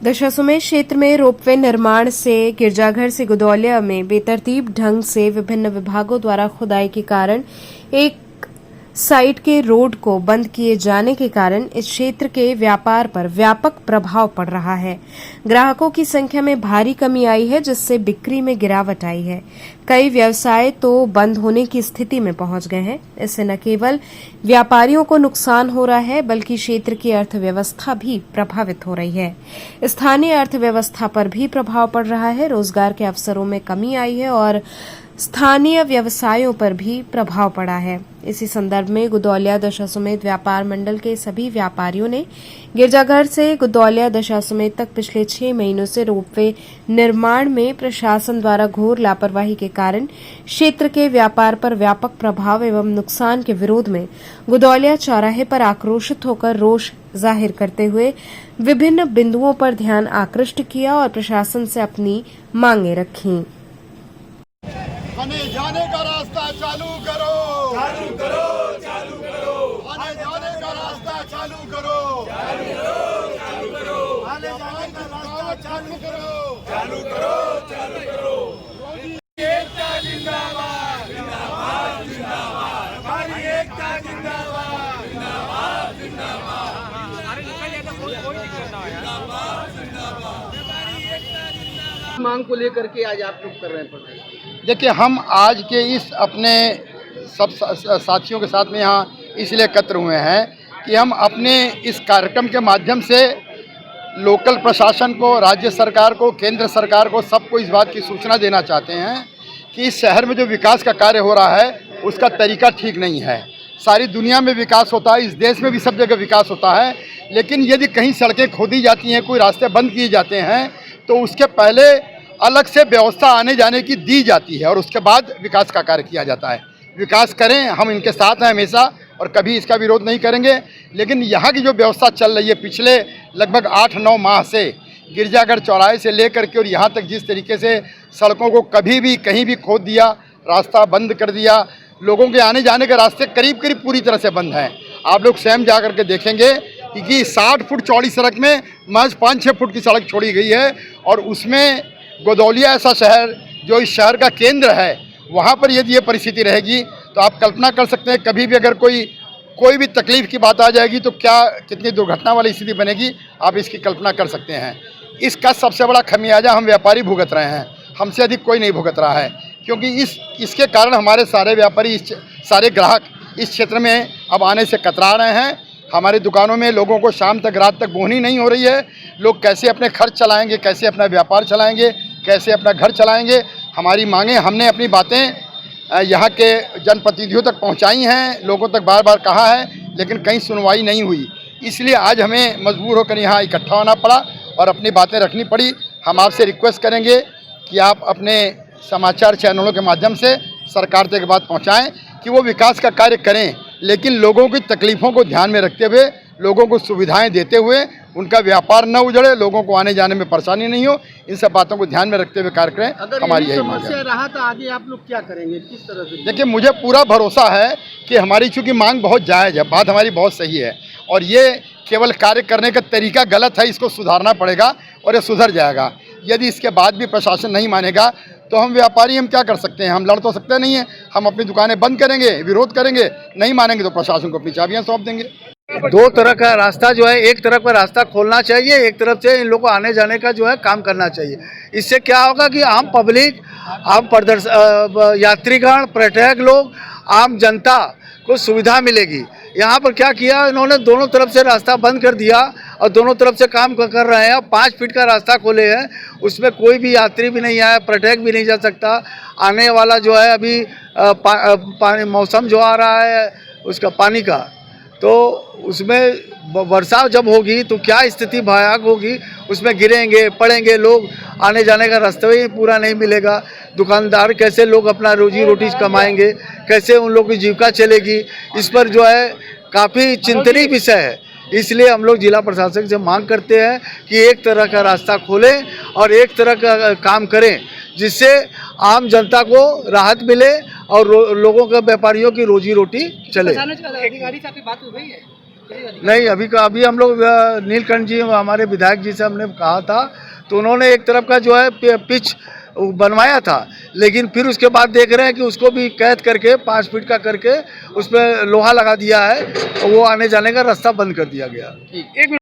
दशाश्वमेध क्षेत्र में रोपवे निर्माण से गिरजाघर से गुदौलिया में बेतरतीब ढंग से विभिन्न विभागों द्वारा खुदाई के कारण एक साइड के रोड को बंद किए जाने के कारण इस क्षेत्र के व्यापार पर व्यापक प्रभाव पड़ रहा है। ग्राहकों की संख्या में भारी कमी आई है, जिससे बिक्री में गिरावट आई है। कई व्यवसाय तो बंद होने की स्थिति में पहुंच गए हैं। इससे न केवल व्यापारियों को नुकसान हो रहा है, बल्कि क्षेत्र की अर्थव्यवस्था भी प्रभावित हो रही है। स्थानीय अर्थव्यवस्था पर भी प्रभाव पड़ रहा है। रोजगार के अवसरों में कमी आई है और स्थानीय व्यवसायों पर भी प्रभाव पड़ा है। इसी संदर्भ में गुदौलिया दशाश्वमेध व्यापार मंडल के सभी व्यापारियों ने गिरजाघर से गुदौलिया दशाश्वमेध तक पिछले 6 महीनों से रोपवे निर्माण में प्रशासन द्वारा घोर लापरवाही के कारण क्षेत्र के व्यापार पर व्यापक प्रभाव एवं नुकसान के विरोध में गुदौलिया चौराहे पर आक्रोशित होकर रोष जाहिर करते हुए विभिन्न बिंदुओं पर ध्यान आकृष्ट किया और प्रशासन से अपनी मांगे रखीं। आने जाने का रास्ता चालू करो, चालू करो, चालू करो। आने जाने का रास्ता चालू करो, चालू करो, चालू करो। आने जाने का रास्ता चालू करो, चालू करो, चालू करो। एकता जिंदाबाद, जिंदाबाद, जिंदाबाद। हमारी एकता जिंदाबाद, जिंदाबाद, जिंदाबाद। मांग को लेकर के आज आप लोग कर रहे हैं प्रदर्शन? देखिए, हम आज के इस अपने सब साथियों के साथ में यहाँ इसलिए एकत्र हुए हैं कि हम अपने इस कार्यक्रम के माध्यम से लोकल प्रशासन को, राज्य सरकार को, केंद्र सरकार को, सबको इस बात की सूचना देना चाहते हैं कि इस शहर में जो विकास का कार्य हो रहा है उसका तरीका ठीक नहीं है। सारी दुनिया में विकास होता है, इस देश में भी सब जगह विकास होता है, लेकिन यदि कहीं सड़कें खोदी जाती हैं, कोई रास्ते बंद किए जाते हैं, तो उसके पहले अलग से व्यवस्था आने जाने की दी जाती है और उसके बाद विकास का कार्य किया जाता है। विकास करें, हम इनके साथ हैं हमेशा और कभी इसका विरोध नहीं करेंगे। लेकिन यहाँ की जो व्यवस्था चल रही है पिछले लगभग 8-9 माह से, गिरजाघर चौराहे से लेकर के और यहाँ तक जिस तरीके से सड़कों को कभी भी कहीं भी खोद दिया, रास्ता बंद कर दिया, लोगों के आने जाने के रास्ते करीब करीब पूरी तरह से बंद हैं। आप लोग स्वयं जा कर के देखेंगे कि 60 फुट चौड़ी सड़क में महज 5-6 फुट की सड़क छोड़ी गई है और उसमें गुदौलिया ऐसा शहर जो इस शहर का केंद्र है, वहाँ पर यदि ये परिस्थिति रहेगी तो आप कल्पना कर सकते हैं कभी भी अगर कोई भी तकलीफ़ की बात आ जाएगी तो क्या कितनी दुर्घटना वाली स्थिति बनेगी, आप इसकी कल्पना कर सकते हैं। इसका सबसे बड़ा खमियाजा हम व्यापारी भुगत रहे हैं, हमसे अधिक कोई नहीं भुगत रहा है, क्योंकि इसके कारण हमारे सारे व्यापारी, सारे ग्राहक इस क्षेत्र में अब आने से कतरा रहे हैं। हमारी दुकानों में लोगों को शाम तक, रात तक बोहनी नहीं हो रही है। लोग कैसे अपने खर्च चलाएंगे, कैसे अपना व्यापार चलाएंगे, कैसे अपना घर चलाएंगे। हमारी मांगें, हमने अपनी बातें यहाँ के जनप्रतिनिधियों तक पहुँचाई हैं, लोगों तक बार बार कहा है, लेकिन कहीं सुनवाई नहीं हुई। इसलिए आज हमें मजबूर होकर यहाँ इकट्ठा होना पड़ा और अपनी बातें रखनी पड़ी। हम आपसे रिक्वेस्ट करेंगे कि आप अपने समाचार चैनलों के माध्यम से सरकार तक बात पहुँचाएँ कि वो विकास का कार्य करें, लेकिन लोगों की तकलीफ़ों को ध्यान में रखते हुए, लोगों को सुविधाएं देते हुए, उनका व्यापार न उजड़े, लोगों को आने जाने में परेशानी नहीं हो, इन सब बातों को ध्यान में रखते हुए कार्य करें। हमारी यही मांग है। रहा तो आगे आप लोग क्या करेंगे, किस तरह से? देखिए, मुझे पूरा भरोसा है कि हमारी चूँकि मांग बहुत जायज़ है, बात हमारी बहुत सही है और ये केवल कार्य करने का तरीका गलत है, इसको सुधारना पड़ेगा और ये सुधर जाएगा। यदि इसके बाद भी प्रशासन नहीं मानेगा तो हम व्यापारी हम क्या कर सकते हैं? हम लड़ तो सकते नहीं हैं। हम अपनी दुकानें बंद करेंगे, विरोध करेंगे, नहीं मानेंगे तो प्रशासन को अपनी चाबियां सौंप देंगे। दो तरह का रास्ता जो है, एक तरफ का रास्ता खोलना चाहिए, एक तरफ से इन लोगों को आने जाने का जो है काम करना चाहिए। इससे क्या होगा कि आम पब्लिक, आम यात्रीगण, पर्यटक लोग, आम जनता को सुविधा मिलेगी। यहाँ पर क्या किया इन्होंने, दोनों तरफ से रास्ता बंद कर दिया और दोनों तरफ से काम कर रहे हैं। 5 फीट का रास्ता खोले हैं, उसमें कोई भी यात्री भी नहीं आया, पर्यटक भी नहीं जा सकता। आने वाला जो है अभी पानी मौसम जो आ रहा है उसका पानी का, तो उसमें वर्षा जब होगी तो क्या स्थिति भयानक होगी, उसमें गिरेंगे, पड़ेंगे लोग, आने जाने का रास्ता ही पूरा नहीं मिलेगा। दुकानदार कैसे लोग अपना रोजी रोटी कमाएंगे, कैसे उन लोगों की जीविका चलेगी, इस पर जो है काफ़ी चिंतनीय विषय है। इसलिए हम लोग जिला प्रशासन से मांग करते हैं कि एक तरह का रास्ता खोलें और एक तरह का काम करें, जिससे आम जनता को राहत मिले और लोगों के, व्यापारियों की रोजी रोटी चले। अधिकारी से आपकी बात हो गई है? आपके लिए नहीं, अभी हम लोग नीलकंठ जी हमारे विधायक जी से हमने कहा था, तो उन्होंने एक तरफ का जो है पिच बनवाया था, लेकिन फिर उसके बाद देख रहे हैं कि उसको भी कैद करके 5 फीट का करके उस पर लोहा लगा दिया है, तो वो आने जाने का रास्ता बंद कर दिया गया। ठीक।